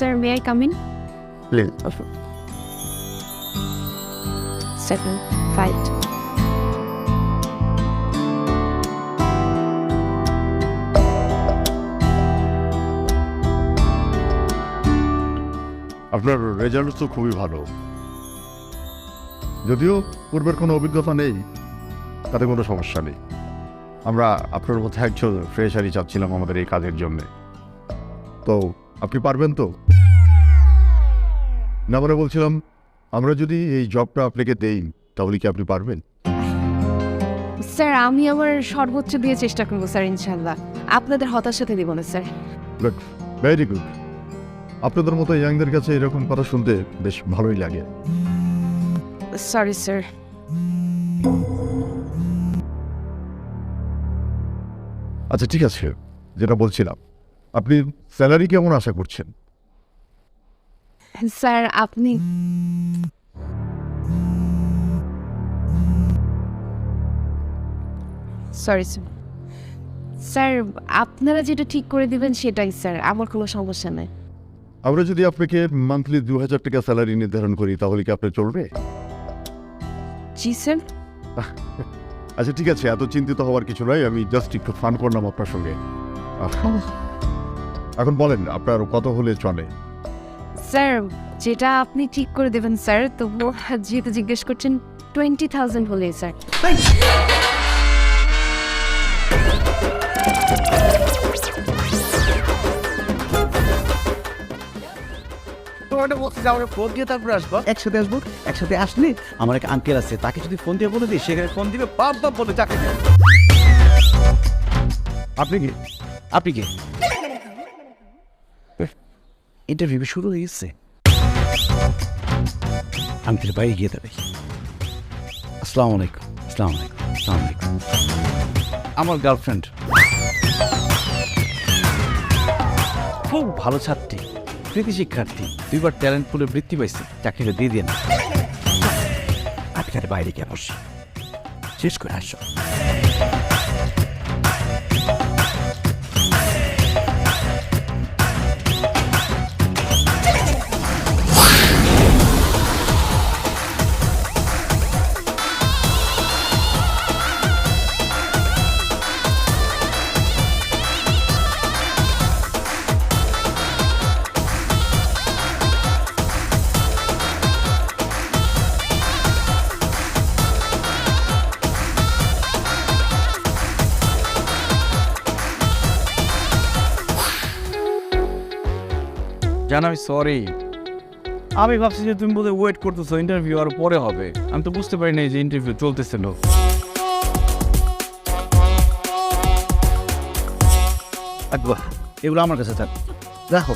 Sir, may I come in? Please 7, 5. আপনার result তো খুবই ভালো, যদিও পূর্বের কোনো অভিজ্ঞতা নেই, তাতে কোনো সমস্যা নেই। আমরা আপনার মধ্যে একজন ফ্রেশারই চাচ্ছিলাম আমাদের এই কাজের জন্যে। তো আপনি পারবেন তো? না, মানে বলছিলাম, আমরা যদি এই জবটা আপনাকে দেই তাহলে কি আপনি পারবেন? স্যার, আমি আমার সর্বোচ্চ দিয়ে চেষ্টা করবো স্যার, ইনশাল্লাহ। আপনাদের হতাশাতে দিব না স্যার। Good, very good. আপনাদের মতো ইয়াংদের কাছে এরকম কথা শুনতে বেশ ভালোই লাগে। Sorry sir. আচ্ছা, ঠিক আছে, যেটা বলছিলাম, আপনি স্যালারি কেমন আশা করছেন? স্যার, আপনি সরি স্যার। স্যার, আপনারা যেটা ঠিক করে দিবেন সেটাই স্যার, আমার কোনো সমস্যা নেই। আমরা যদি আপনাকে মান্থলি 2000 টাকা স্যালারি নির্ধারণ করি তাহলে কি আপনার চলবে? জি স্যার। আচ্ছা, ঠিক আছে, এত চিন্তিত হওয়ার কিছু নয়, আমি জাস্ট একটু ফান করলাম আপনার সঙ্গে। এখন বলেন, আপনার কত হলে চলে? স্যার, যেটা আপনি ঠিক করে দেবেন স্যার। তবু যেহেতু জিজ্ঞেস করছেন, 20,000 হলে স্যার। তোমাকে বলছি যে আমাকে ফোন দিয়ে তারপরে আসবো, একসাথে আসবো। একসাথে আসলে আমার এক আঙ্কেল আছে, তাকে যদি ফোন দিয়ে বলে দিই, সেখানে ফোন দিবে, বাপ বাপ বলে চাকরি দেবে। আপনি কি? আপনি কি? ইন্টারভিউ শুরু হয়ে গেছে। আঙ্কেল বাইরে গিয়ে দেবে। আসসালামু আলাইকুম। আসসালামু আলাইকুম। আসসালামু আলাইকুম। আমার গার্লফ্রেন্ড খুব ভালো ছাত্রী, কৃতি শিক্ষার্থী, 2বার ট্যালেন্ট পুলে বৃত্তি পাইছে, চাকরিটা দিয়ে দিয়ে না। আজকাল বাইরে গিয়ে বসে শেষ করে আসো। জান, আমি সরি। আমি ভাবছি যে তুমি বোধহয় ওয়েট করতেছো ইন্টারভিউ আর পরে হবে। আমি তো বুঝতে পারি নাই যে ইন্টারভিউ চলতেছিল। এগুলো আমার কাছে থাক, দেখো।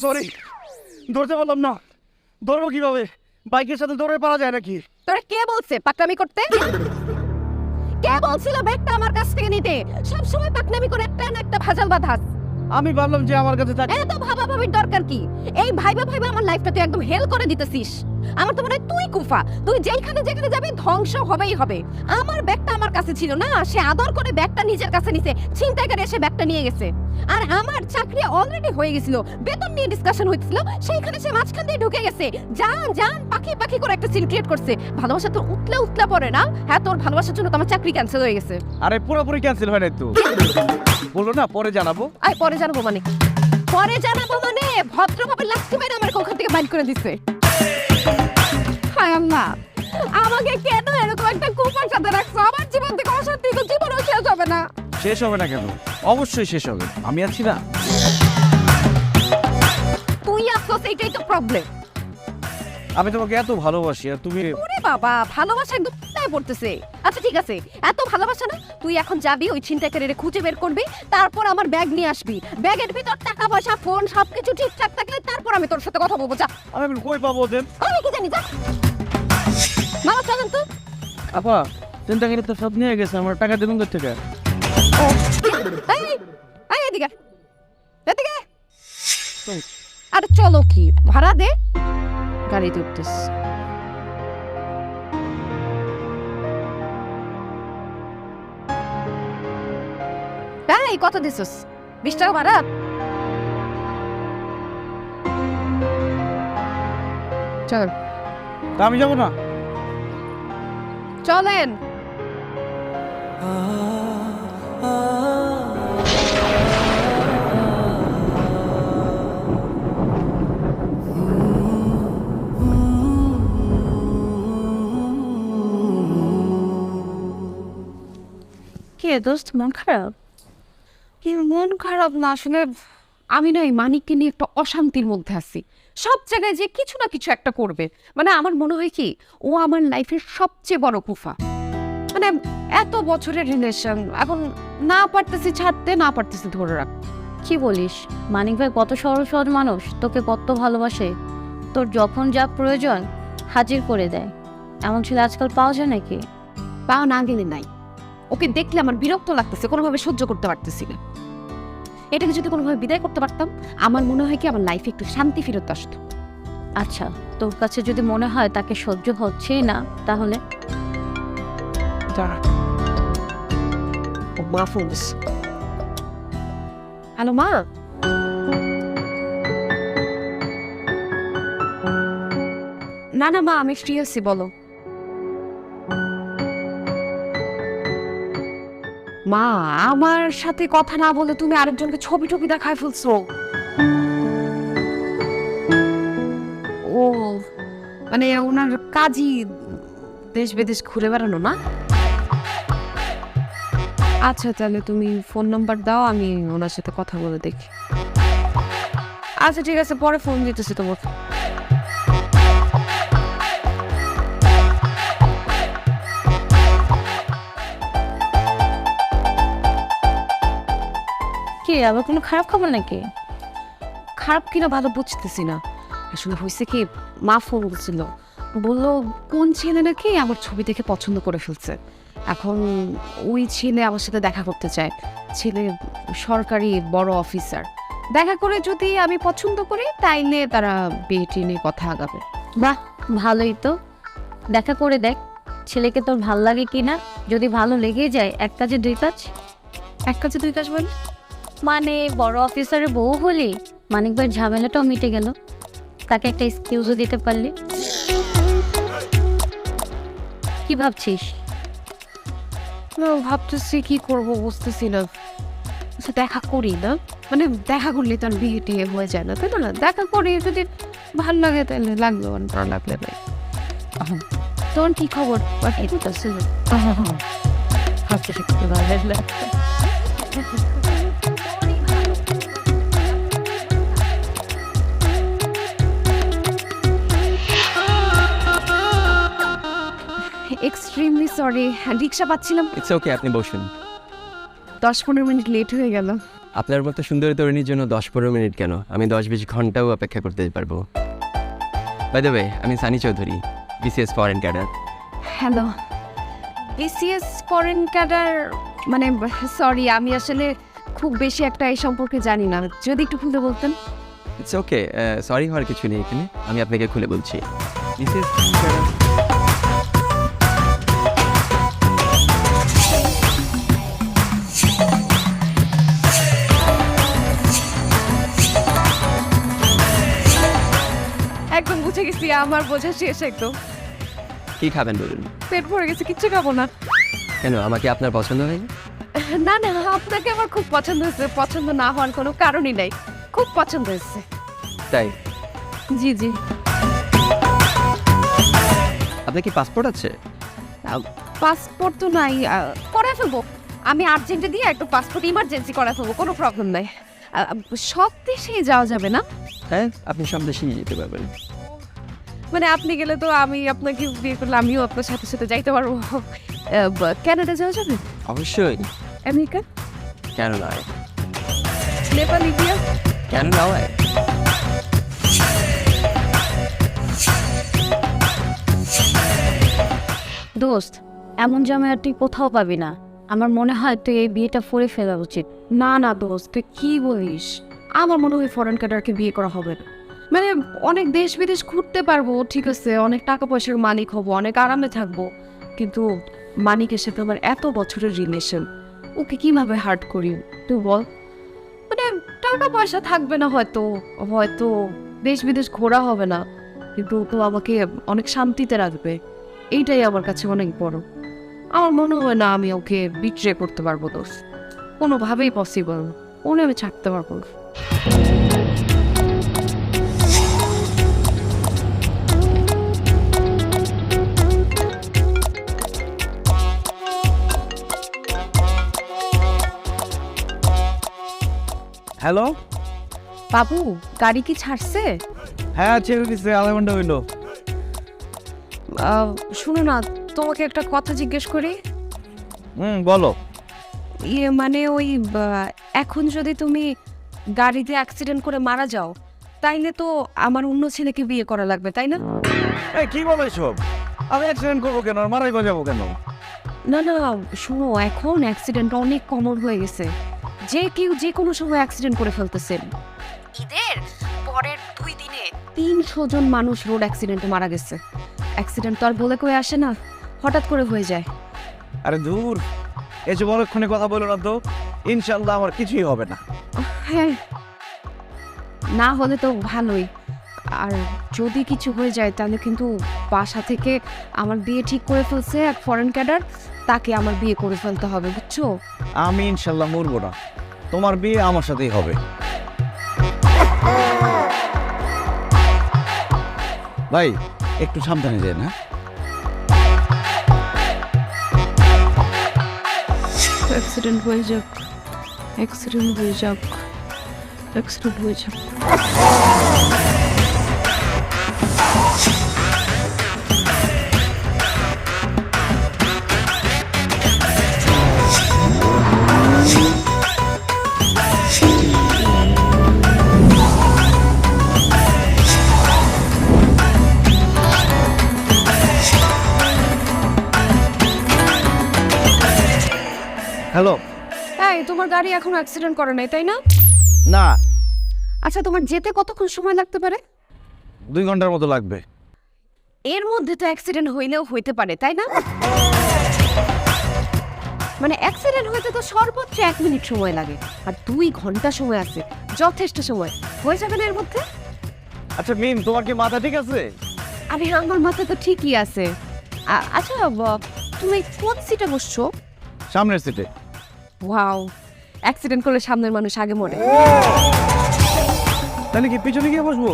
সরি, ধরতে পারলাম না। ধরবো কিভাবে? বাইকের সাথে দৌড়ে পারা যায় নাকি? তোরা কে বলছে পাকনামি করতে? কে বলছিল ব্যাগটা আমার কাছ থেকে নিতে? সব সময় পাকনামি করে একটা না একটা ভাজাল বাঁধাস। আমি ভাবলাম যে আমার কাছে থাকে। এত ভাবা ভাবির দরকার কি? এই ভাইবা ভাইবা আমার লাইফটা তুই একদম হেল করে দিতেছিস। আমার তো মনে হয় তুই কুফা, তুই যেখানে যেখানে যাবি ধ্বংস হবেই হবে। আমার ব্যাগটা আমার কাছে ছিল না, সে আদর করে ব্যাগটা নিজের কাছে নিছে, ছিনতাইকারী এসে ব্যাগটা নিয়ে গেছে। আর আমার চাকরি অলরেডি হয়ে গেছিল, বেতন নিয়ে ডিসকাশন হইছিল, সেইখানে সে মাঝখান দিয়ে ঢুকে গেছে। জান জান পাখি পাখি করে একটা সিন ক্রিয়েট করছে। ভালোবাসা তো উতলা উতলা পড়ে না? হ্যাঁ, তোর ভালোবাসার জন্য তো আমার চাকরি ক্যান্সেল হয়ে গেছে। আরে পুরোপুরি ক্যান্সেল হয় নাই তো। বললো না পরে জানাবো। আয় পরে জানাবো মানে? পরে জানাবো মানে ভদ্রভাবে লাথি মেরে আমার ওখান থেকে বাইর করে দিছে। হায় আল্লাহ, আমাকে কেন এরকম একটা কুপার সাথে রাখছো? আমার জীবন থেকে অশান্তি তো জীবনও শেষ হবে না। শেষ হবে না কেন? অবশ্যই শেষ হবে, আমি আছি না। তুই আসছিস, এইটাই তো প্রবলেম। আমি তোমাকে এত ভালোবাসি আর তুমি। ওরে বাবা, ভালোবাসা একদম চিন্তায় পড়তেছে। আচ্ছা ঠিক আছে, এত ভালোবাসা না, তুই এখন যাবি ওই ছিনতাইকারীরে খুঁজে বের করবি, তারপর আমার ব্যাগ নিয়ে আসবি। ব্যাগের ভিতর টাকা পয়সা ফোন সবকিছু ঠিকঠাক থাকলে তারপর আমি তোর সাথে কথা বলবো। যা। আমি এখন কই পাবো ওদের? আমি কি জানি, যা। মামা চলেন তো। আপা চিন্তাকারী তো সব নিয়ে গেছে, আমার টাকা দেবেন কোথা থেকে? ও এই এই এদিকে এদিকে। আরে চলো, কি ভাড়া দে, গাড়িতে উঠতেছ। এই কত দিছস? 20 টাকা ভাড়া। চল। তা আমি যাবো না। চলেন। কে দোস্ত, মন খারাপ? কি মন খারাপ না, আসলে আমি না এই মানিককে নিয়ে একটা অশান্তির মধ্যে আছি। সব জায়গায় যে কিছু না কিছু একটা করবে, মানে আমার মনে হয় কি ও আমার লাইফের সবচেয়ে বড় কুফা। মানে এত বছরের রিলেশন, এখন না পারতেছি ছাড়তে, না পারতেছি ধরে রাখ। কি বলিস? মানিক ভাই কত সরল সহজ মানুষ, তোকে কত ভালোবাসে, তোর যখন যা প্রয়োজন হাজির করে দেয়। এমন ছেলে আজকাল পাওয়া যায় নাকি? পাও না গেলে নাই। ওকে দেখলে আমার বিরক্ত লাগতেছে, কোনোভাবে সহ্য করতে পারতেছি না। এটাকে যদি কোনোভাবে বিদায় করতে পারতাম, আমার মনে হয় কি আমার লাইফে একটু শান্তি ফেরত আসতো। আচ্ছা, তোর কাছে যদি মনে হয় তাকে সহ্য হচ্ছেই না, তাহলে মা ফোন দিস। হ্যালো মা। না না মা, আমি ফ্রি আছি, বলো। মা, আমার সাথে কথা না বলে তুমি আরেকজনকে ছবি টবি দেখায় ফেলছো। ও মানে ওনার কাজই দেশ বিদেশ ঘুরে বেড়ানো না? আচ্ছা তাহলে তুমি ফোন নাম্বার দাও, আমি ওনার সাথে কথা বলে দেখি। আচ্ছা ঠিক আছে, পরে ফোন দিতেছি তোমাকে। কি আবার কোনো খারাপ খবর নাকি? খারাপ কিনা ভালো বুঝতেছি না। আসলে হয়েছে কি, মা ফোন করছিল, বললো কোন ছেলে নাকি আমার ছবি দেখে পছন্দ করে ফেলছে। এখন ওই ছেলে আমার সাথে দেখা করতে চায়। ছেলে সরকারি বড় অফিসার। দেখা করে যদি আমি পছন্দ করি তাইলে তারা বিয়ে নিয়ে কথা আগাবে। বাহ, ভালোই তো। দেখা করে দেখ ছেলেকে তোর ভাল লাগে কিনা। যদি ভালো লেগে যায়, এক কাজে দুই কাজ। এক কাজে দুই কাজ বলি মানে বড় অফিসারের বউ হলি, মানিক ভাইয়ের ঝামেলাটাও মিটে গেল। তাকে একটা এক্সকিউজও দিতে পারলি। কি ভাবছিস? ভাবতেছি কি করব, বুঝতেছি না। আচ্ছা দেখা করি না, মানে দেখা করলে তো আর বিয়ে টিয়ে হয়ে যায় না, তাই না? দেখা করি, যদি ভালো লাগে তাহলে লাগলো, আর ভালো লাগলে নাই। তোর কি খবর? এক্সট্রিমলি সরি, রিক্সা পাচ্ছিলাম। ইটস ওকে, আপনি বসুন। 10-15 মিনিট লেট হয়ে গেল। আপনার মতো সুন্দরী তরুণীর জন্য 10-15 মিনিট কেন, আমি 10-20 ঘন্টাও অপেক্ষা করতে পারবো। বাই দ্য ওয়ে, আমি Sunny Chowdhury, BCS foreign cadre. Hello. BCS foreign cadre মানে? সরি, আমি আসলে খুব বেশি একটা এই সম্পর্কে জানি না, যদি একটু খুলে বলতেন। ইটস ওকে, সরি হওয়ার কিছু নেই এখানে, আমি আপনাকে খুলে বলছি। বিসিএস একদম বুঝে গেছি, আমার বোঝা শেষ একদম। কি খাবেন বলুন? পেট ভরে গেছে, কিচ্ছু খাবো না। কেন, আমাকে আপনার পছন্দ হয়নি? না না, আপনাকে আমার খুব পছন্দ হয়েছে। পছন্দ না হওয়ার কোনো কারণই নাই, খুব পছন্দ হয়েছে। তাই? জি জি। আপনার কি পাসপোর্ট আছে? পাসপোর্ট তো নাই, করে ফেলবো। আমি আর্জেন্টে দিয়ে একটু পাসপোর্ট ইমার্জেন্সি করে ফেলবো, কোনো প্রবলেম নাই। সব দেশেই যাওয়া যাবে না? হ্যাঁ, আপনি সব দেশেই যেতে পারবেন। মানে আপনি গেলে তো আমি আপনাকে বিয়ে করলে আমিও আপনার সাথে সাথে যাইতে পারবো। কানাডা যাওয়া যাবে? অবশ্যই, আমেরিকা? কেন নয়, নেপাল, ইন্ডিয়া? কেন নয়। দোস্ত, এমন জামাই আর তুই কোথাও পাবি না। আমার মনে হয় তুই এই বিয়েটা করে ফেলা উচিত। না না দোস্ত, তুই কি বলিস? আমার মনে হয় ফরেন কান্ট্রিকে বিয়ে করা হবে না। মানে অনেক দেশ বিদেশ ঘুরতে পারবো, ঠিক আছে, অনেক টাকা পয়সার মালিক হব, অনেক আরামে থাকবো, কিন্তু মানিকের সাথে আমার এত বছরের রিলেশন, ওকে কিভাবে হার্ট করি তুই বল? মানে টাকা পয়সা থাকবে না, হয়তো হয়তো দেশ বিদেশ ঘোরা হবে না, কিন্তু তো আমাকে অনেক শান্তিতে রাখবে। এইটাই আমার কাছে অনেক বড়। আমার মনে হয় না আমি ওকে বিট্রে করতে পারবো দোস্ত, কোনোভাবেই পসিবল না। ওনে আমি ছাড়তে পারবো না। হ্যালো, বাবু, গাড়ি কি ছাড়ছে? হ্যাঁ ছেড়ে দিচ্ছে, আধা ঘন্টা হইলো। শুনো না, তোমাকে একটা কথা জিজ্ঞেস করি। বলো। ইয়ে মানে ওই এখন যদি তুমি গাড়িতে অ্যাক্সিডেন্ট করে মারা যাও, তাইলে তো আমার অন্য ছেলেকে বিয়ে করা লাগবে, তাই না? এই কি বলো এসব? আমি অ্যাক্সিডেন্ট করবো কেন, আর মারাই বাজাবো কেন? না না, শুনো, এখন অ্যাক্সিডেন্ট অনেক কমন হয়ে গেছে, যে কেউ যে কোনো সময় অ্যাক্সিডেন্ট করে ফেলতেছেন। ঈদের পরের 2 দিনে 300 জন মানুষ রোড অ্যাক্সিডেন্টে মারা গেছে। অ্যাক্সিডেন্ট তো আর বলে কয়ে আসে না, হঠাৎ করে হয়ে যায়। আরে দূর, এসব অনেকক্ষণে কথা বলো না তো। ইনশাল্লাহ আমার কিছুই হবে না। হ্যাঁ, না হলে তো ভালোই। আর যদি কিছু হয়ে যায় তাহলে কিন্তু বাসা থেকে আমার বিয়ে ঠিক করে ফেলছে এক ফরেন ক্যাডার, তাকে আমার বিয়ে করে ফেলতে হবে, বুঝছো? আমি ইনশাল্লাহ মরবো না, তোমার বিয়ে আমার সাথেই হবে। ভাই একটু সাবধানে যান। হ্যাঁ, অ্যাক্সিডেন্ট হয়ে যাক, অ্যাক্সিডেন্ট হয়ে যাক, অ্যাক্সিডেন্ট হয়ে যাক। হ্যালো। এই, তোমার গাড়ি এখন অ্যাক্সিডেন্ট করে নাই, তাই না? না, আচ্ছা, তোমার যেতে কতক্ষণ সময় লাগতে পারে? 2 ঘন্টার মতো লাগবে। এর মধ্যে তো অ্যাক্সিডেন্ট হইলেও হইতে পারে, তাই না? মানে অ্যাক্সিডেন্ট হইতে তো সর্বোচ্চ 1 মিনিট সময় লাগে, আর 2 ঘন্টা সময় আছে, যথেষ্ট সময়। হয়ে যাবে না এর মধ্যে? আচ্ছা মিম, তোমার কি মাথা ঠিক আছে? আরে আমার মাথা তো ঠিকই আছে। আচ্ছা, তুমি কোন সিটে বসছো? সামনের সিটে। ওয়াও, অ্যাক্সিডেন্ট করলে সামনের মানুষ আগে মরে। তাহলে কি পিছনে গিয়ে বসবো?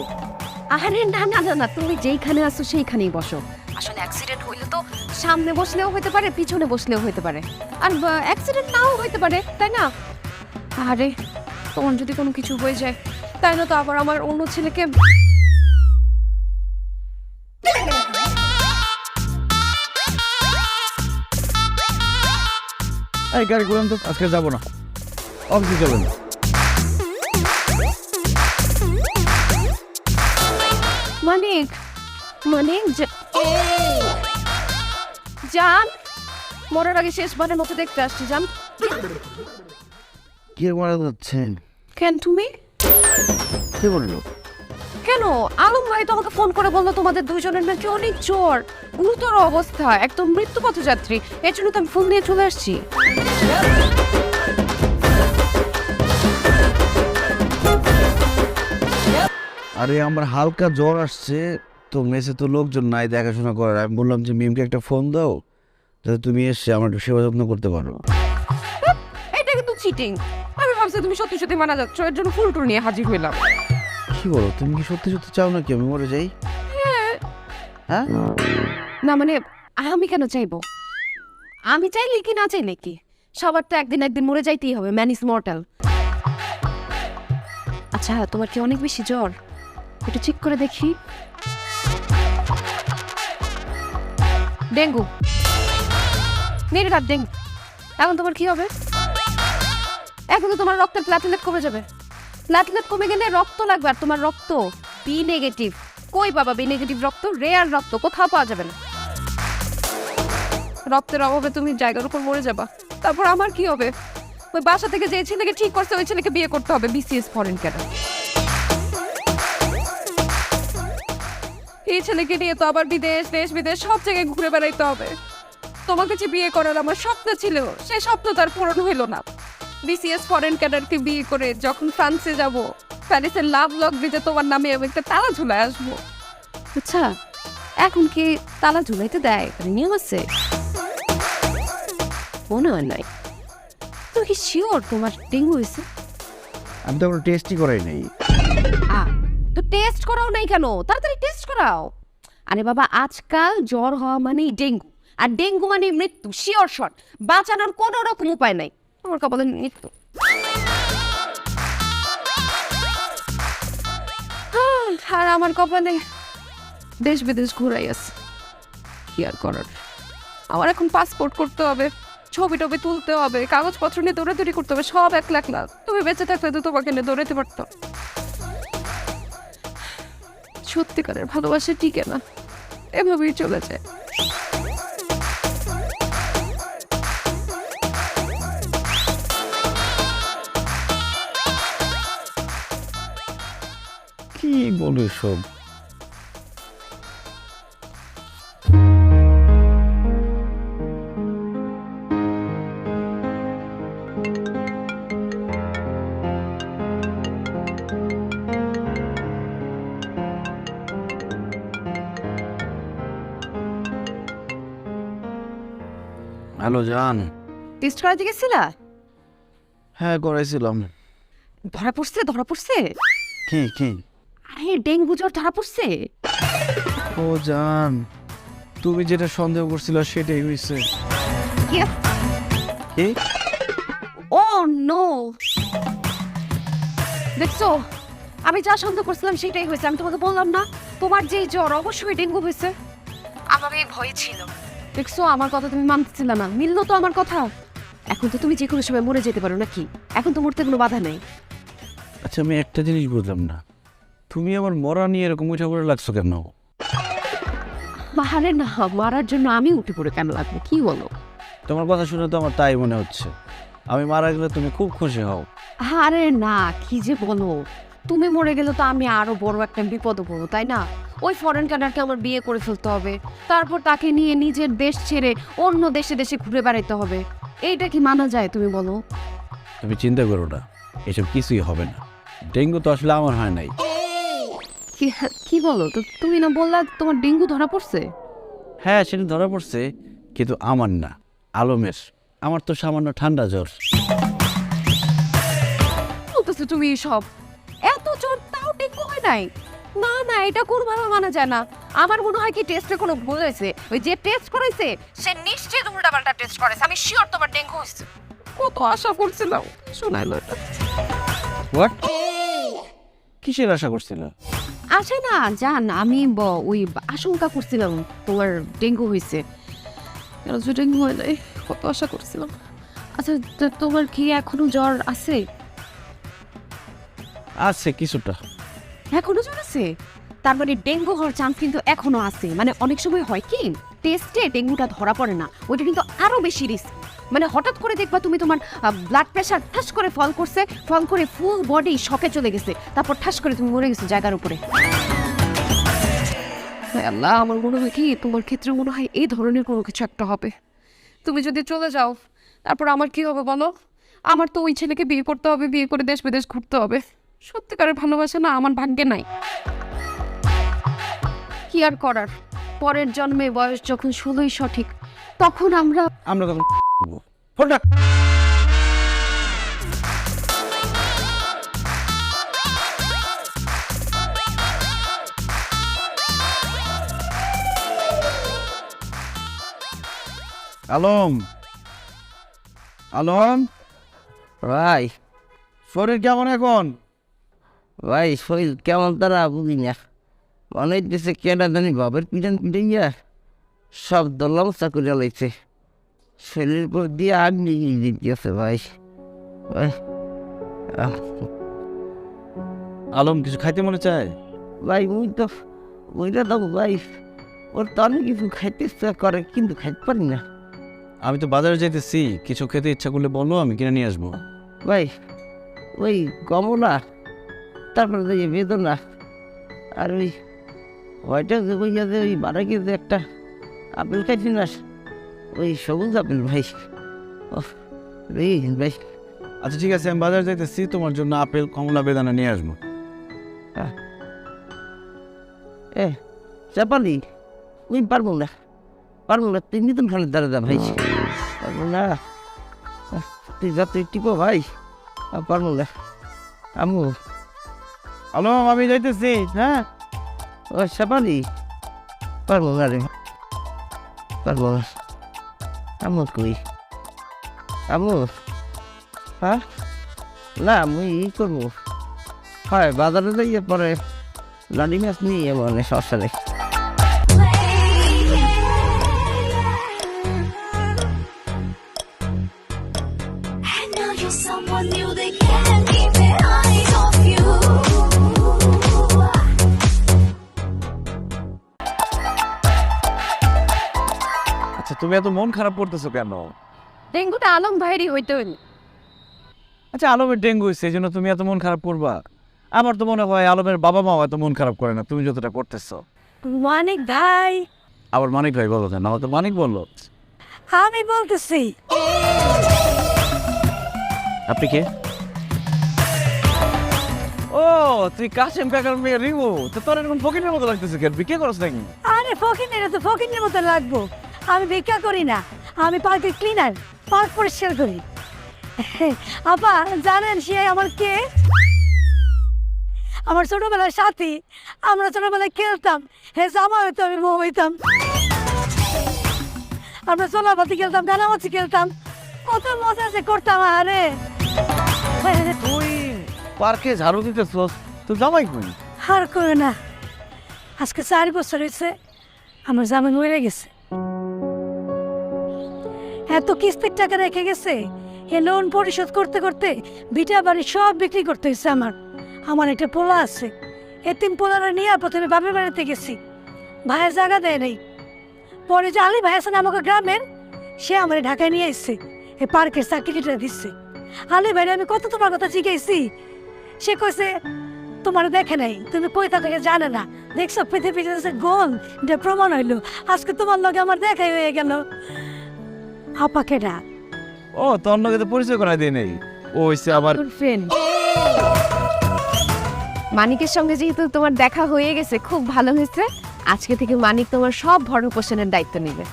আরে না না না না, তুমি যেইখানে আছো সেইখানেই বসো। আসলে অ্যাক্সিডেন্ট হইলে তো সামনে বসলেও হইতে পারে, পিছনে বসলেও হইতে পারে, আর অ্যাক্সিডেন্ট নাও হইতে পারে, তাই না? আরে তোমার যদি কোনো কিছু হয়ে যায়, তাই না তো আবার আমার অন্য ছেলেকে। এই গাড়ি ঘুরান তো, আজকে যাবো না, অফিসে যাবেন। মানিক, মানিক জান, মরার আগে শেষবারের মতো দেখতে আসছি জান। কি মারা যাচ্ছে? কেন তুমি? কি বললো? কেন, আলম ভাই তো আমাকে ফোন করে বললো তোমাদের 2 জনের নাকি অনেক জ্বর, গুরুতর অবস্থা, একদম মৃত্যু পথযাত্রী। এর জন্য তো আমি ফোন দিয়ে চলে আসছি। আরে আমার হালকা জ্বর আসছে তো, মেসে তো লোকজন নাই দেখাশোনা করার। আমি বললাম যে মিমকে একটা ফোন দাও, যাতে তুমি এসে আমার একটু সেবা যত্ন করতে পারো। এটা কিন্তু চিটিং। আমি ভাবছি তুমি সত্যি সত্যি মারা যাচ্ছ, এর জন্য ফুল টুল নিয়ে হাজির হইলাম। কি বলো, তুমি কি সত্যি সত্যি চাও নাকি আমি মরে যাই? হ্যাঁ, না মানে আমি কেন চাইবো? আমি চাইলে কি না চাইলে কি, সবার তো একদিন একদিন মরে যাইতেই হবে, ম্যান ইজ মর্টাল। আচ্ছা, তোমার কি অনেক বেশি জ্বর? একটু চেক করে দেখি। ডেঙ্গু, নির্ঘাত ডেঙ্গু। এখন তোমার কি হবে? এখন তো তোমার রক্তের প্ল্যাটলেট কমে যাবে। প্ল্যাটলেট কমে গেলে রক্ত লাগবে, আর তোমার রক্ত বি নেগেটিভ। কই পাবা বি নেগেটিভ রক্ত? রেয়ার রক্ত, কোথাও পাওয়া যাবে না। রক্তের অভাবে তুমি জায়গার উপর মরে যাবা। তারপর আমার কি হবে? ওই বাসা থেকে যে ছেলেকে ঠিক করছে ওই ছেলেকে বিয়ে করতে হবে, বিসিএস ফরেন ক্যাডার। এই ছেলেকে নিয়ে তো আবার বিদেশ, দেশ বিদেশ সব জায়গায় ঘুরে বেড়াইতে হবে। তোমাকে যে বিয়ে করার আমার স্বপ্ন ছিল, সেই স্বপ্ন তার পূরণ হইল না। বিসিএস ফরেন ক্যাডারকে বিয়ে করে যখন ফ্রান্সে যাব, প্যারিসের লাভ লক ব্রিজে তোমার নামে আমি একটা তালা ঝুলায় আসবো। আচ্ছা, এখন কি তালা ঝুলাইতে দেয়? নিয়ম আছে? মনে হয় নাই। তুমি কি শিওর তোমার ডেঙ্গু হয়েছে? আমি তো কোনো টেস্টই করাই নাই। তো টেস্ট করাও নাই কেন? তাড়াতাড়ি টেস্ট করাও। আরে বাবা, আজকাল জ্বর হওয়া মানেই ডেঙ্গু, আর ডেঙ্গু মানে মৃত্যু, শিওর শট। বাঁচানোর কোনো রকম উপায় নাই। আমার কপালে মৃত্যু। আর আমার কপালে দেশ বিদেশ ঘুরাই আছে। কি আর করার? আমার এখন পাসপোর্ট করতে হবে, ছবি টবি তুলতে হবে, কাগজপত্র নিয়ে দৌড়াদৌড়ি করতে হবে, সব 1,00,000। তুমি বেঁচে থাকলে তো তোমাকে নিয়ে দৌড়াতে পারতো। সত্যিকারের ভালোবাসা টিকে না, এভাবেই চলে যায়। কি বলো সব? হ্যালো জান। টেস্ট করাতে গেছিলা? হ্যাঁ করাইছিলাম। ধরা পড়ছে? ধরা পড়ছে? কি কি? আরে ডেঙ্গু জ্বর ধরা পড়ছে। ও জান, তুমি যেটা সন্দেহ করছিল সেটাই হয়েছে। কি? কি? ও নো! দেখছো, আমি যা সন্দেহ করছিলাম সেটাই হয়েছে। আমি তোমাকে বললাম না, তোমার যে জ্বর অবশ্যই ডেঙ্গু হয়েছে। আমার এই ভয় ছিল। দেখছো, আমার কথা তুমি মানতেছিলে না। মিললো তো আমার কথা। এখন তো তুমি যে কোনো সময় মরে যেতে পারো নাকি? এখন তো মরতে কোনো বাধা নেই। আচ্ছা, আমি একটা জিনিস বুঝলাম না, তুমি আমার মরা নিয়ে এরকম উঠে পড়ে লাগছো কেন? আরে না, মারার জন্য আমি উঠে পড়ে কেন লাগবে? কি বলো? তোমার কথা শুনে তো আমার তাই মনে হচ্ছে। আমি মারা গেলে তুমি খুব খুশি হও। আরে না, কি যে বলো! তুমি মরে গেলে তো আমি আরো বড় একটা বিপদে পড়বো, তাই না? ওই ফরেন ক্যাডারকে আমার বিয়ে করে ফেলতে হবে, তারপর তাকে নিয়ে নিজের দেশ ছেড়ে অন্য দেশে দেশে ঘুরে বেড়াইতে হবে। এইটা কি মানা যায় তুমি বলো? তুমি চিন্তা করো না, এসব কিছুই হবে না। ডেঙ্গু তো আসলে আমার হয় নাই। কি বলো তো? তুমি না বললা তোমার ডেঙ্গু ধরা পড়ছে? হ্যাঁ, সেটা ধরা পড়ছে, কিন্তু আমার না, আলমের। আমার তো সামান্য ঠান্ডা জ্বর। বলতেছো তুমি সব? এত জ্বর তাও ডেঙ্গু হয় নাই? না না, এটা কোনোভাবে মানা যায় না। আমার মনে হয় কি টেস্টে কোনো ভুল হয়েছে। ওই যে টেস্ট করেছে সে নিশ্চয়ই উল্টাপাল্টা টেস্ট করেছে। আমি শিওর তোমার ডেঙ্গু হয়েছে। কত আশা করছিলাম, শোনাইলো এটা। হোয়াট? কিসের আশা করছিল? আসে না জান, আমি ওই আশঙ্কা করছিলাম তোমার ডেঙ্গু হয়েছে। ডেঙ্গু হয় নাই, কত আশা করছিলাম। আচ্ছা, তোমার কি এখনো জ্বর আছে? আছে কিছুটা। এখনো জ্বর আছে? তার মানে ডেঙ্গু হওয়ার চান্স কিন্তু এখনো আছে। মানে অনেক সময় হয় কি, টেস্টে ডেঙ্গুটা ধরা পড়ে না, ওইটা কিন্তু আরো বেশি রিস্ক। মানে হঠাৎ করে দেখবা তুমি তোমার ব্লাড প্রেশার ঠাস করে ফল করছে, ফল করে ফুল বডি শকে চলে গেছে, তারপর ঠাস করে তুমি মরে গেছো জায়গার উপরে। আল্লাহ, আমার মনে হয় কি তোমার ক্ষেত্রে মনে হয় এই ধরনের কোনো কিছু একটা হবে। তুমি যদি চলে যাও, তারপর আমার কি হবে বলো? আমার তো ওই ছেলেকে বিয়ে করতে হবে, বিয়ে করে দেশ বিদেশ ঘুরতে হবে। সত্যিকারের ভালোবাসা না আমার ভাগ্যে নাই। কি আর করার, পরের জন্মে বয়স যখন 16ই সঠিক, তখন আমরা তখন ফোনটা। আলম, আলম ভাই শরীর কেমন এখন? ভাই শরীর কেমন তারা বুঝি না, মনে হইতেছে কেটা জানি বাবার পিছন পিটাইয়া সব দলামসা করে লাইছে, শরীরের উপর দিয়ে আগ্নি দিতেছে ভাই। ভাই আলম কিছু খাইতে মনে চায়? ভাই ওইটা দাও ভাই, ওর তো অনেক কিছু খাইতে ইচ্ছা করে কিন্তু খাইতে পারি না। আমি তো বাজারে যাইতেছি, কিছু খেতে ইচ্ছা করলে বলো, আমি কিনে নিয়ে আসবো। ভাই ওই কমলা, তারপরে যে বেদনা, আর ওই ওইটা যে বইয়া যে ওই বারাকে যে একটা আপেল খাইছি না, ওই সবুজ আপেল ভাই। রে ভাই আচ্ছা ঠিক আছে, আমি বাজারে যাইতেছি, তোমার জন্য আপেল, কমলা, বেদানা নিয়ে আসবো। এ চাপালি, ওই পারবো না 3 দিন খালি দাঁড়া ভাই, পারবো না। তুই যা তুই টিপো ভাই, পারবো না। আমু আলম আমি যাইতেছি, হ্যাঁ। ও চাপালি, পারবো না রে, পারবো না। আমু কই? আমু হ্যাঁ না, আমি করবো, হয় বাজারে যাইয়ে পরে লাডি মাছ নিয়ে মানে সমস্যা নেই। And now you're someone new, they can't keep their eyes off you. আচ্ছা তুমি এত মন খারাপ করতেছো কেন? ডেঙ্গুটা আলম ভাইয়েরই হইতে হইল। আচ্ছা আলমের ডেঙ্গু হয়েছে, এই জন্য তুমি এত মন খারাপ করবা? আমার তো মনে হয় আলমের বাবা মাও এত মন খারাপ করে না তুমি যতটা করতেছো। মানিক ভাই, আবার মানিক ভাই বলো কেন? আমার তো মানিক বললো। আমি বলতেছি আপনি কে? ও তুই কাশেম কাকার মেয়ে রিমু, তো তোর এরকম ফকিরের মতো লাগতেছে কেন? বিকে করছ নাকি? আরে ফকিনের তো ফকিনের মতো লাগবো, আমি ভিক্ষা করি না, আমি পার্কের ক্লিনার, পার্ক পরিষ্কার করি। আপা জানেন সে আমার কে? আমার ছোটবেলার সাথী, আমরা ছোটবেলায় খেলতাম, হে জামা হইতো আমি বউ হইতাম, আমরা চোলাপাতি খেলতাম, গানামাছি খেলতাম, কত মজা যে করতাম। আরে তুই পার্কে ঝাড়ু দিতেছস, তুই জামাই কই? আর করে না, আজকে 4 বছর হয়েছে আমার জামাই মরে গেছে। এত কিস্তির টাকা রেখে গেছে, এ লোন পরিশোধ করতে করতে ভিটা বাড়ি সব বিক্রি করতে হয়েছে। আমার একটা পোলা আছে, এতিম পোলারা নিয়ে প্রথমে বাপের বাড়িতে গেছি, ভাইয়ের জায়গা দেয় নাই। পরে যে আলী ভাই আছেন আমাকে গ্রামের, সে আমার ঢাকায় নিয়ে এসছে, এ পার্কের চাকরিটা দিচ্ছে। আলী ভাইরে আমি কত তোমার কথা জিজ্ঞাসি, সে কইছে তোমার দেখে নাই, তুমি কই থাকো জানে না, দেখছো পৃথিবীতে গোল, এটা প্রমাণ হইলো, আজকে তোমার লগে আমার দেখাই হয়ে গেল। আপাকে ডাক। ও তোর লগে তো পরিচয় করাই দেই নাই, ও হইছে আবার ফ্রেন্ড মানিকের সঙ্গে যেহেতু তোমার দেখা হয়ে গেছে, খুব ভালো হয়েছে। আজকে থেকে মানিক তোমার সব ভরণ পোষণের দায়িত্ব নেবে।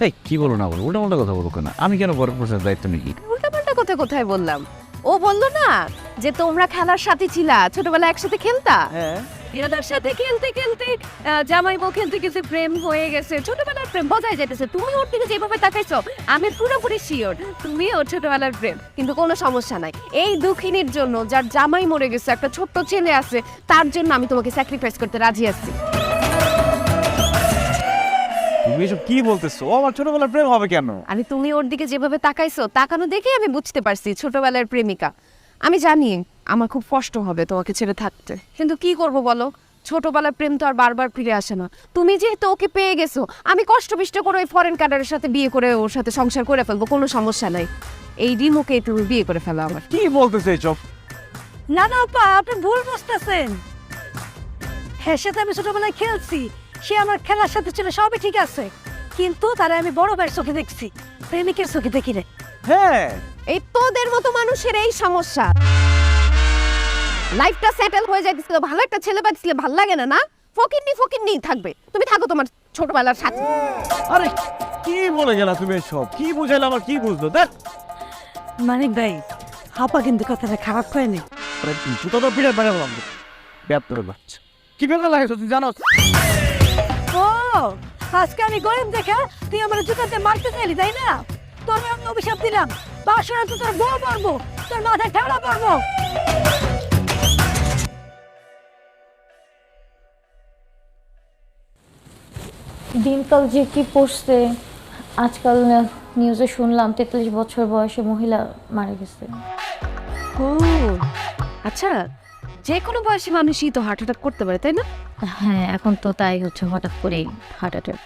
এই কি বলো না বলো, উল্টা কথা বলো কেন? আমি কেন বড় প্রশ্নের দায়িত্ব নিই? উল্টাপাল্টা কথা কোথায় বললাম? ও বললো না যে তোমরা খেলার সাথে ছিলা, ছোটবেলায় একসাথে খেলতা। হ্যাঁ এরাদের সাথে খেলতে খেলতে জামাই বউ খেলতে খেলতে প্রেম হয়ে গেছে, ছোটবেলার প্রেম বোঝাই যাইতেছে। তুমি ওর দিকে যেভাবে তাকাইছো আমি পুরোপুরি শিওর তুমি ওর ছোটবেলার প্রেম। কিন্তু কোনো সমস্যা নাই, এই দুঃখিনীর জন্য, যার জামাই মরে গেছে, একটা ছোট্ট ছেলে আছে, তার জন্য আমি তোমাকে স্যাক্রিফাইস করতে রাজি আছি। তুমি এসব কি বলতেছো? ও আমার ছোটবেলার প্রেম হবে কেন? আরে তুমি ওর দিকে যেভাবে তাকাইছো, তাকানো দেখে আমি বুঝতে পারছি ছোটবেলার প্রেমিকা। আমি জানি আমার খুব কষ্ট হবে তোমাকে ছেড়ে থাকতে, কিন্তু কি করব বলো, ছোটবেলার প্রেম তো আর বারবার ফিরে আসে না। তুমি যেহেতু ওকে পেয়ে গেছো, আমি কষ্ট বিষ্ট করে ওই ফরেন কার্ডারের সাথে বিয়ে করে ওর সাথে সংসার করে ফেলবো, কোনো সমস্যা নাই। এই রিমুকে তুমি বিয়ে করে ফেলো আমার। কি বলতেছে এইসব? না না আপা, আপনি ভুল বুঝতেছেন। হ্যাঁ সাথে আমি ছোটবেলায় খেলছি, সে আমার খেলার সাথে ছিল, সবই ঠিক আছে, কিন্তু তারা আমি বড় ভাইয়ের চোখে দেখছি, প্রেমিকের চোখে দেখি রে। হ্যাঁ এই তোদের মতো মানুষের এই সমস্যা, লাইফটা সেটেল হয়ে যাইতেছিল, ভালো একটা ছেলে পাচ্ছিলে, ভাল লাগে না, না ফকিন্নি থাকবে, তুমি থাকো তোমার ছোটবেলার সাথে। আরে কি বলে গেলা তুমি এসব? কি বুঝাইলে আমার কি বুঝলো? দেখ মানিক ভাই, আপা কিন্তু কথাটা খারাপ করেনি। জুতো তো পিড়ে বেড়ে বললাম ব্যাপ্তরে বাচ্চা কি বেলা লাগে তুই জানো? ও আজকে আমি গরিব দেখে তুই আমার জুতাতে মারতে চাইলি, তাই না? তোর আমি অভিশাপ দিলাম, বাসরা তো তোর বউ পারবো, তোর মাথায় ঠেলা পারবো। দিনকাল যে কি পড়ছে, আজকাল নিউজে শুনলাম 43 বছর বয়সে মহিলা মারা গেছে। ও আচ্ছা, যে কোনো বয়সী মানুষই তো হার্ট অ্যাটাক করতে পারে, তাই না? হ্যাঁ, এখন তো তাই হচ্ছে, হঠাৎ করেই হার্ট অ্যাটাক।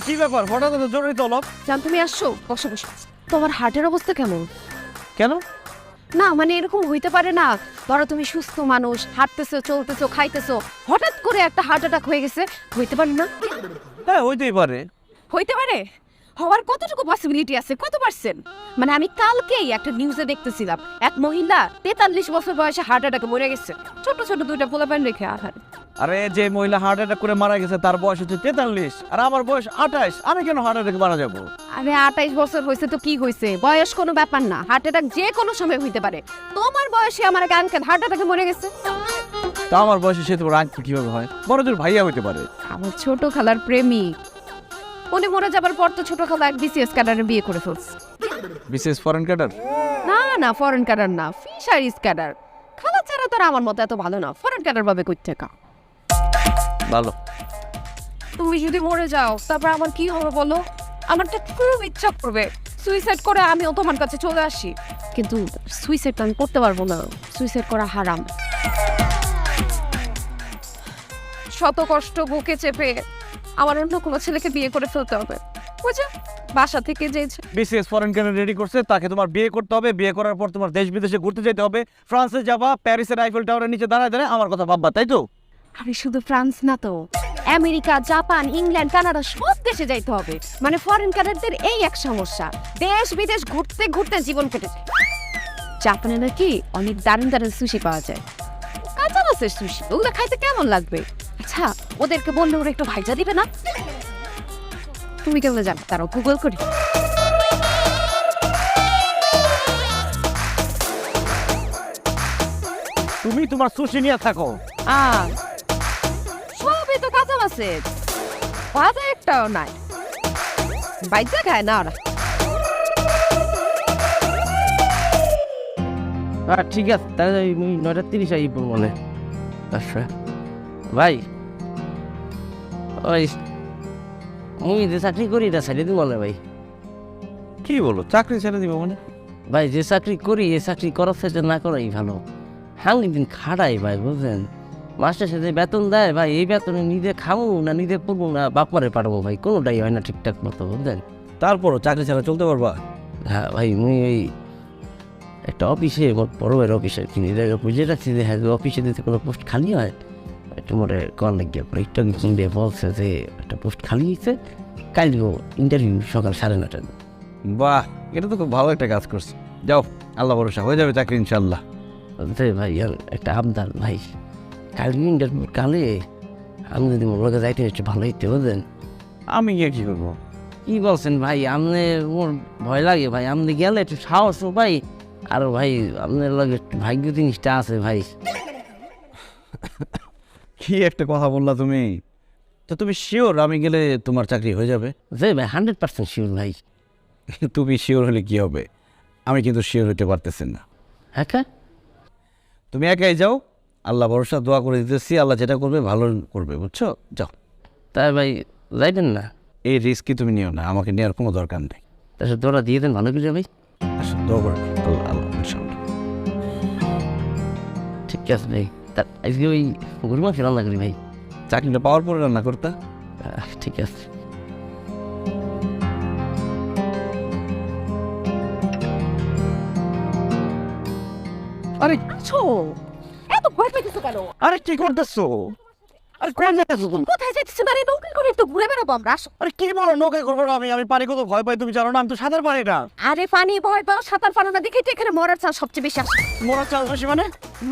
কি ব্যাপার, হঠাৎ এত জরুরি তলব? জান, তুমি আসছো, বসো বসো। তোমার হার্টের অবস্থা কেমন? কেন? না মানে এরকম হইতে পারে না, ধরো তুমি সুস্থ মানুষ, হাঁটতেছো, চলতেছো, খাইতেছো, হঠাৎ করে একটা হার্ট অ্যাটাক হয়ে গেছে, হইতে পারে না? হ্যাঁ, হইতেই পারে। হইতে পারে, হওয়ার কতটুকু পসিবিলিটি আছে, কত পার্সেন্ট? মানে আমি কালকেই একটা নিউজে দেখতেছিলাম এক মহিলা 43 বছর বয়সে হার্ট অ্যাটাকে মরে গেছে, ছোট ছোট দুইটা পোলাপান রেখে। আরে যে মহিলা হার্ট অ্যাটাক করে মারা গেছে তার বয়স হচ্ছে 43 আর আমার বয়স 28, আমি কেন হার্ট অ্যাটাকে মারা যাবো? আরে 28 বছর হয়েছে তো কি হয়েছে, বয়স কোনো ব্যাপার না, হার্ট অ্যাটাক যে কোনো সময় হইতে পারে। তোমার বয়সে আমার এক আঙ্কেল হার্ট অ্যাটাকে মরে গেছে। তা আমার বয়সে সে তোমার আঙ্কেল কিভাবে হয়? বড়দের ভাইয়া হইতে পারে। আমার ছোট খালার প্রেমিক, উনি মরে যাবার পর তো ছোট খালা এক বিসিএস ক্যাডারে বিয়ে করে ফেলছে। বিশেষ ফরেন ক্যাডার? না না, ফরেন ক্যাডার না, ফিশারিজ ক্যাডার। খালা ছাড়া তো আর আমার মতো এত ভালো না, ফরেন ক্যাডার পাবে কই থেকে? ভালো। তুমি যদি মরে যাও তারপর আমার কি হবে বলো? আমার তো খুব ইচ্ছা করবে সুইসাইড করে আমিও তোমার কাছে চলে আসি, কিন্তু সুইসাইড আমি করতে পারবো না, সুইসাইড করা হারাম। শত কষ্ট বুকে চেপে আমার অন্য কোনো ছেলেকে বিয়ে করে ফেলতে হবে, বুঝছো? বাসা থেকে যে বিসিএস ফরেন ক্যাডার রেডি করছে, তাকে তোমার বিয়ে করতে হবে, বিয়ে করার পর তোমার দেশ বিদেশে ঘুরতে যেতে হবে, ফ্রান্সে যাবা, প্যারিসের আইফেল টাওয়ারের নিচে দাঁড়ায় দাঁড়ায় আমার কথা ভাববা, তাই তো? আরে শুধু ফ্রান্স না তো, আমেরিকা, জাপান, ইংল্যান্ড, কানাডা সব দেশে যাইতে হবে। মানে ফরেন কানাডাদের এই এক সমস্যা, দেশ বিদেশ ঘুরতে ঘুরতে জীবন কেটে যায়। জাপানে নাকি অনেক দারুণ দারুণ সুশি পাওয়া যায়, কাঁচা মাছের সুশি, ওগুলো খাইতে কেমন লাগবে? আচ্ছা, ওদেরকে বললে ওরা একটু ভাইজা দিবে না? তুমি কেমন জানো, তারাও গুগল করি। তুমি তোমার সুশি নিয়ে থাকো। সবই তো কাঁচা মাছের, ভাজা একটাও নাই, ভাইজা খায় না ওরা। ঠিক আছে, তাহলে ওই 9:30 আইব মনে। আচ্ছা ভাই, ওই মুই যে চাকরি করি এটা ছেড়ে দিব মনে ভাই। কি বলো, চাকরি ছেড়ে দিব মানে? ভাই যে চাকরি করি এই চাকরি করার সাথে না করাই ভালো। হাঙ্গি দিন খাড়াই ভাই, বুঝলেন? মাস্টার সাথে বেতন দেয় ভাই, এই বেতনে নিজে খাবো না, নিজে পড়বো না, বাপমারে পাঠাবো ভাই, কোনোটাই হয় না ঠিকঠাক মতো, বুঝলেন? তারপরও চাকরি ছাড়া চলতে পারবা? হ্যাঁ ভাই, মুই ওই একটা অফিসে, মোট বড় ভাইয়ের অফিসে কিনি জায়গা বুঝে রাখছি যে হ্যাঁ অফিসে যদি কোনো পোস্ট খালি হয় একটু মোটে কন লাগিয়ে পরে একটু দিয়ে বলছে যে একটা পোস্ট খালি হয়েছে, কালকেও ইন্টারভিউ সকাল 9:30। বাহ, এটা তো খুব ভালো একটা কাজ করছে। যাও, আল্লাহ ভরসা, হয়ে যাবে চাকরি ইনশাল্লাহ। যে ভাই আর একটা আবদার ভাই, কালকে ইন্টারভিউ কালে আমি যদি মোর লোকে যাইতে একটু ভালো হইতে, বুঝলেন? আমি গিয়ে কি করবো? কি বলছেন ভাই, আপনি মোর ভয় লাগে ভাই, আপনি গেলে একটু সাহস ভাই, আর ভাই আপনার লগে একটু ভাগ্য জিনিসটা আছে ভাই। কি একটা কথা বললা তুমি! তো তুমি শিওর আমি গেলে তোমার চাকরি হয়ে যাবে? যে ভাই 100% শিওর ভাই। তুমি শিওর হলে কি হবে, আমি কিন্তু শিওর হতে পারতেছি না। হ্যাঁ, তুমি একাই যাও, আল্লাহ ভরসা, দোয়া করে দিতেছি, আল্লাহ যেটা করবে ভালো করবে, বুঝছো? যাও। তাই ভাই যাইবেন না? এই রিস্কই তুমি নিও না, আমাকে নেওয়ার কোনো দরকার নেই। তার সাথে দোয়া দিয়ে দেন ভালো করে ভাই। আসো, দোয়া করে আল্লাহ আল্লাহ ইনশাআল্লাহ। ঠিক আছে ভাই, তার আজকে ওই গরু মাংস রান্না করি ভাই। চাকরিটা পাওয়ার পরে রান্না করতে। ঠিক আছে। আরে আছো, এত ভয় পাইতেছো কেন? আরে কি করতেছো? আরে কোন জায়গায় যাবো? কোথায় যাইতেছো? মানে নৌকা করে একটু ঘুরে বেড়াবো আমরা, আসো। আরে কি বলো, নৌকায় করবো না? আমি পানি কত ভয় পাই তুমি জানো না, আমি তো সাঁতার পারি না। আরে পানি ভয় পাও, সাঁতার পারো না দেখে তো এখানে মরার চান্স সবচেয়ে বেশি আসে। মোরা চাল বেশি মানে?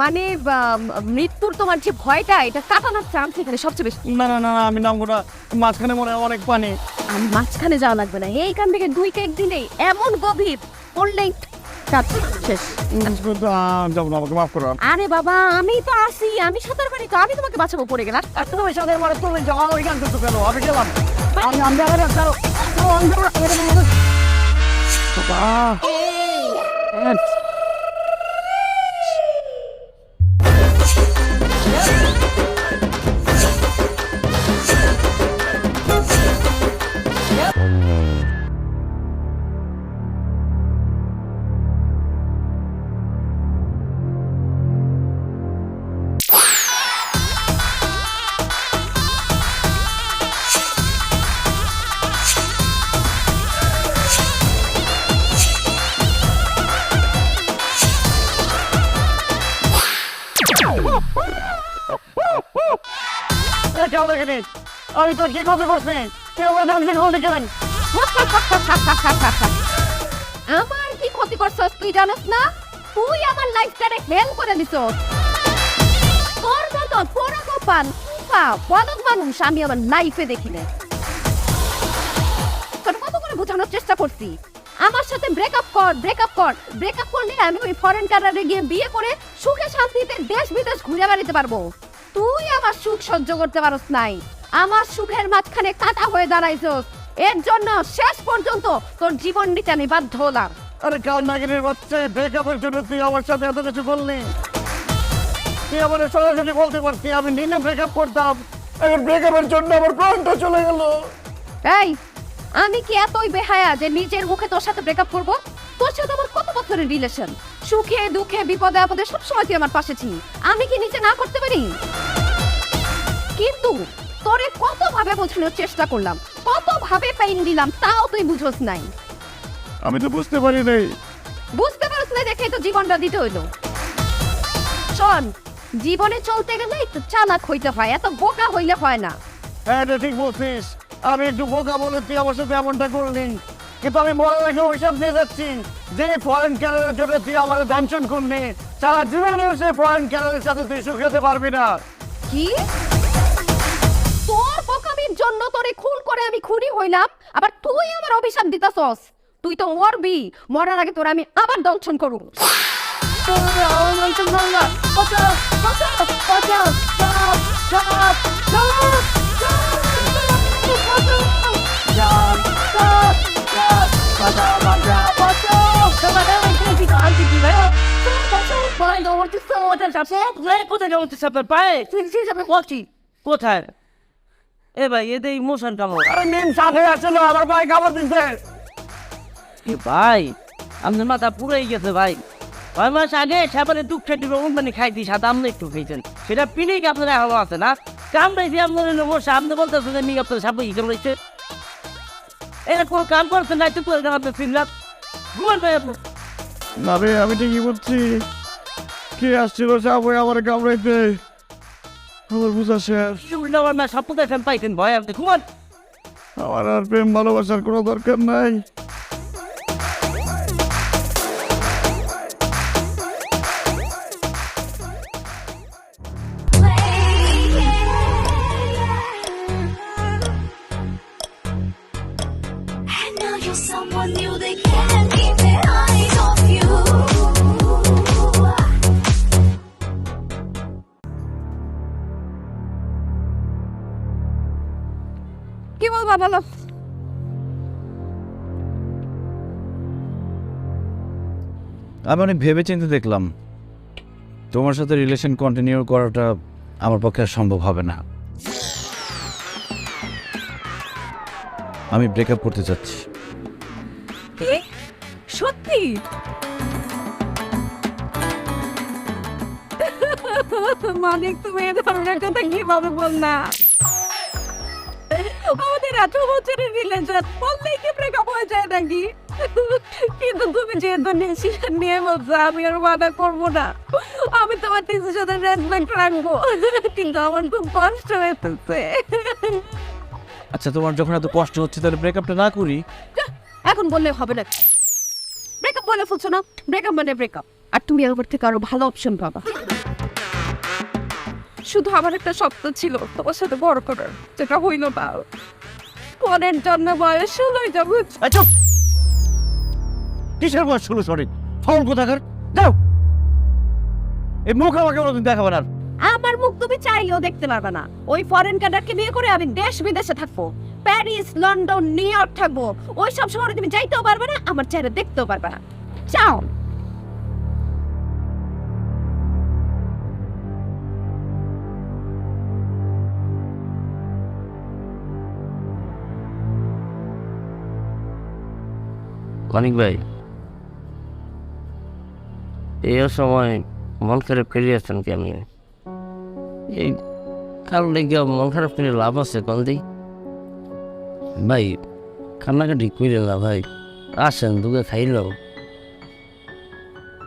মানে মৃত্যুর তোমার যে ভয়টা, এটা কাটানোর চান্স এখানে সবচেয়ে বেশি। না না না, আমি নামবো না, মাঝখানে মনে হয় অনেক পানি। আমি মাঝখানে যাওয়া লাগবে না, এইখান থেকে 2 দিনেই এমন গভীর পড়লেই শেষ। যাবো না, আমাকে মাফ করো। আরে বাবা, আমি তো আসি, আমি সাঁতার পারি তো, আমি তোমাকে বাঁচাবো, পড়ে গেলাম। তুমি সাথে মানে তুমি যাও, ওইখান থেকে কেন আমি গেলাম। আমি আমি তো কি কথা করছি কেউ দামছে বলতে চান আমার কি ক্ষতি করছস তুই জানোস না? তুই আমার লাইফটারে হেল করে দিছস। তোর মতো পুরো গোপাল বদক মানুষ আমি আমার লাইফে দেখি না। তোর কত করে বোঝানোর চেষ্টা করছি আমার সাথে ব্রেকআপ করলে আমি ওই ফরেন কান্ট্রিতে গিয়ে বিয়ে করে সুখে শান্তিতে দেশ বিদেশ ঘুরে বেড়াতে পারবো। তুই আমার সুখ সহ্য করতে পারস নাই, আমার সুখের মাঝখানে কাটা হয়ে দাঁড়াইছস। এর জন্য শেষ পর্যন্ত তোর জীবন নিতে আমি বাধ্য হলাম। আরে কাল নাগিনের বাচ্চা ব্রেকআপের জন্য তুই আমার সাথে এত কিছু বললি, তুই আমার সরাসরি বলতে পারতি আমি নিলে ব্রেকআপ করতাম, এখন ব্রেকআপের জন্য আমার প্রাণটা চলে গেল। এই আমি কি এতই বেহায়া যে নিজের মুখে তোর সাথে ব্রেকআপ করব? তোর সাথে আমার কত বছরের রিলেশন, সুখে দুঃখে বিপদে আপদে সবসময় তুই আমার পাশে ছিলি, আমি কি নিচে না করতে পারি? কিন্তু তোরে কত ভাবে বোঝানোর চেষ্টা করলাম, কত ভাবে পেইন দিলাম, তাও তুই বুঝোস নাই। আমি তো বুঝতে পারি নাই। বুঝতে পারছ না দেখে তো জীবনটা দিতে হইলো। শোন, জীবনে চলতে গেলে একটু চালাক হইতে হয়, এত বোকা হইলে হয় না। হ্যাঁ এটা ঠিক বলছিস, আমি একটু বোকা বলে তুই আমার সাথে এমনটা করলি, কিন্তু আমি মনে রেখে হিসাব দিয়ে যাচ্ছি যে ফরেন ক্যারিয়ারের জন্য তুই আমার টেনশন করলি, সারা জীবনে সে ফরেন ক্যারিয়ারের সাথে তুই সুখ হতে পারবি না। কি তোর বোকামির জন্য তোরে খুন করে আমি খুনি হইলাম, আবার তুই আমার অভিশাপ দিতাছস? তুই তো মরবি, মরার আগে তোর আমি আবার দংশন করব। কোথায় এ ভাই এতে ইমোশন কেমন? আরে মেম সাথে আছে না, আমার ভাই খাবার দিচ্ছে। এ ভাই আপনার মাথা পুরাই গেছে ভাই, 6 মাস আগে সাবানের দুঃখ ঠেটিবে মানে খাইতি সাদা আপনি একটু খেয়েছেন, সেটা পিনিক আপনার এখনো আছে না, কামড়াইছি আপনার সামনে বলতেছে যে মি আপনার সাপে ই কামড়াইছে, এটা কোনো কাম করছেন না, একটু করে আপনার ফিরলাম ঘুমান ভাই আপনি। না রে, আমি ঠিকই বলছি। কে আসছিল সাপে আমার কামড়াইতে? আমার বুঝা শেষ। আমার না স্বপ্ন দেখেন পাইতেন ভয় আপনি ঘুমান। আমার আর প্রেম ভালোবাসার কোনো দরকার নাই। And now you're someone new, they can't keep their eyes off you. কি বলবা বলো? আমি অনেক ভেবে চিন্তে দেখলাম তোমার সাথে রিলেশন কন্টিনিউ করাটা আমার পক্ষে আর সম্ভব হবে না। আমি ব্রেকআপ করতে চাচ্ছি। সত্যি? মানিক তুমি এ ধরনের কথা কিভাবে বললা? আমাদের 18 বছরের রিলেশন, বললেই কি ব্রেকআপ হয়ে যায় নাকি? কিন্তু তুমি যেহেতু ডিসিশন নিয়ে বলছো আমি আর বাধা করবো না, আমি তোমার ডিসিশনের রেসপেক্ট রাখবো, কিন্তু আমার খুব কষ্ট হয়েছে। আচ্ছা তোমার যখন এত কষ্ট হচ্ছে তাহলে ব্রেকআপটা না করি? এখন বললে হবে না, ব্রেকআপ বলে ফেলছো না, ব্রেকআপ মানে ব্রেকআপ, আর তুমি আমার থেকে আরো ভালো অপশন পাবা। শুধু আমার একটা স্বপ্ন ছিল তোমার সাথে বড় করার, যেটা হইল না। পরের জন্য বয়স হলোই যাবো। চুপ, কিসের বয়স ষোলো? সরি ফাউল কোথাকার, যাও এই মুখ আমাকে কোনোদিন দেখাবে না। আমার মুখ তুমি চাইলেও দেখতে পারবে না। ওই ফরেন কান্ট্রিকে বিয়ে করে আমি দেশ বিদেশে থাকবো, প্যারিস, লন্ডন, নিউ ইয়র্ক থাকবো। ওই সব শহরে তুমি যাইতেও পারবে না, আমার চেহারা দেখতেও পারবে না। চাও মানিক ভাই, এই সময় মন খারাপ করে আছেন কেমনি? এই কারণ লেগে মন খারাপ করে লাভ আছে কলদি? ভাই কান্নাকাটি করে না ভাই, আসেন দুগে খাইলাম।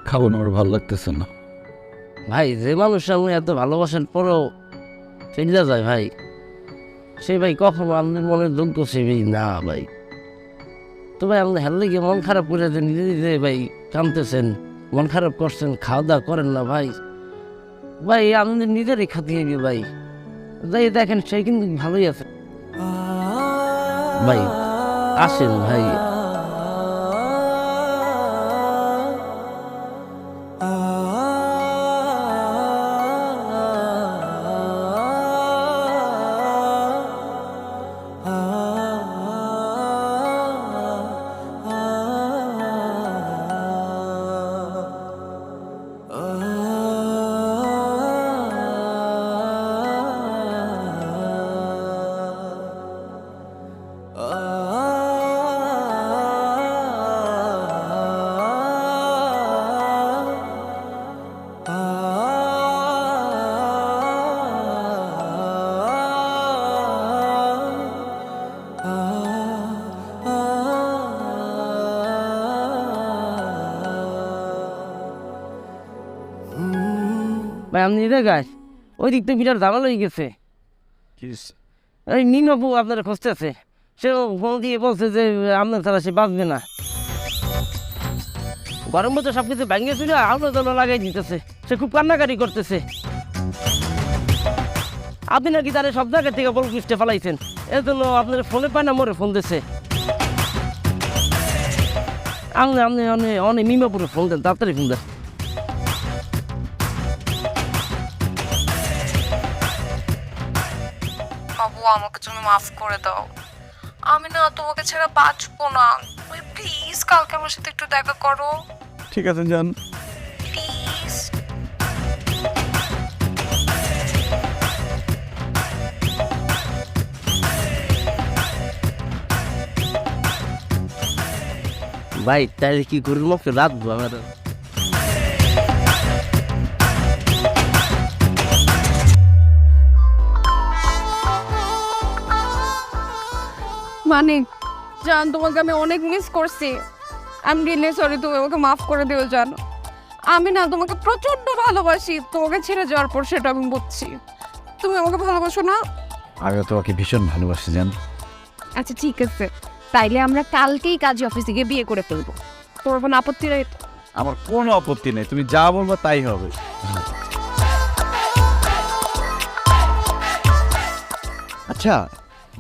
খাবো না, আমার ভালো লাগতেছে না। ভাই যে মানুষ আপনি এত ভালোবাসার পরও ফেলে যায় ভাই, সে ভাই কখনো আপনার মনের যোগ্য সে ভাই না ভাই। তো ভাই আপনি হেললে গিয়ে মন খারাপ করে যে নিজে নিজে ভাই কাঁদতেছেন, মন খারাপ করছেন, খাওয়া দাওয়া করেন না ভাই। ভাই আপনি নিজেরই খাতিয়ে গিয়ে ভাই যাই দেখেন সে কিন্তু ভালোই আছে ভাই, আসেন ভাই। ভাই আপনি গাছ ওই দিক থেকে বিরাট ঝামেলা হয়ে গেছে। এই নিমাপু আপনারা খুঁজতেছে, সে ফোন দিয়ে বলছে যে আপনার ছাড়া সে বাঁচবে না। গরম মতো সব কিছু ভেঙে ছিল, আলো জল লাগাই দিতেছে, সে খুব কান্নাকাটি করতেছে। আপনি নাকি তারা সব জায়গা থেকে বল কিস্টে ফেলাইছেন, এর জন্য আপনার ফোনে পায় না মোরে ফোন দিচ্ছে। আপনি আপনি অনেক নিমাপুরে ফোন দেন, তাড়াতাড়ি ফোন দেন। বাবু আমাকে তুমি মাফ করে দাও, আমি না তোমাকে ছাড়া বাঁচবো না। তুমি প্লিজ কালকে আমার সাথে একটু দেখা করো ঠিক আছে যান। প্লিজ। ভাই তাহলে কি গরুর মুখে রাখবো আমার? মানে জান তোমাকে আমি অনেক মিস করছি, আমি রিয়েলি সরি, তুমি আমাকে মাফ করে দিও জান। আমি না তোমাকে প্রচন্ড ভালোবাসি, তোমাকে ছেড়ে যাওয়ার পর সেটা আমি বুঝছি। তুমি আমাকে ভালোবাসো না? আমিও তোমাকে ভীষণ ভালোবাসি জান। আচ্ছা ঠিক আছে, তাইলে আমরা কালকেই কাজী অফিসে গিয়ে বিয়ে করে ফেলবো। তোমার কোনো আপত্তি নেই তো? আমার কোনো আপত্তি নেই, তুমি যা বলবা তাই হবে। আচ্ছা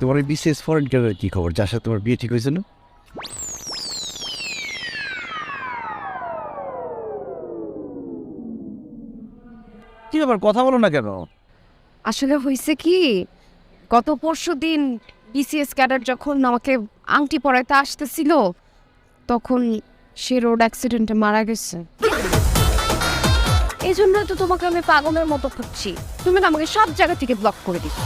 তোমার ওই বিশেষ ফরেন ক্যামেরার কি খবর, যার সাথে তোমার বিয়ে ঠিক হয়েছে না? কি ব্যাপার, কথা বলো না কেন? আসলে হয়েছে কি, গত পরশুদিন বিসিএস ক্যাডার যখন আমাকে আংটি পরাইতে আসতেছিল, তখন সে রোড অ্যাক্সিডেন্টে মারা গেছে। এই জন্য তো তোমাকে আমি পাগলের মতো খুঁজছি, তুমি না আমাকে সব জায়গা থেকে ব্লক করে দিচ্ছ।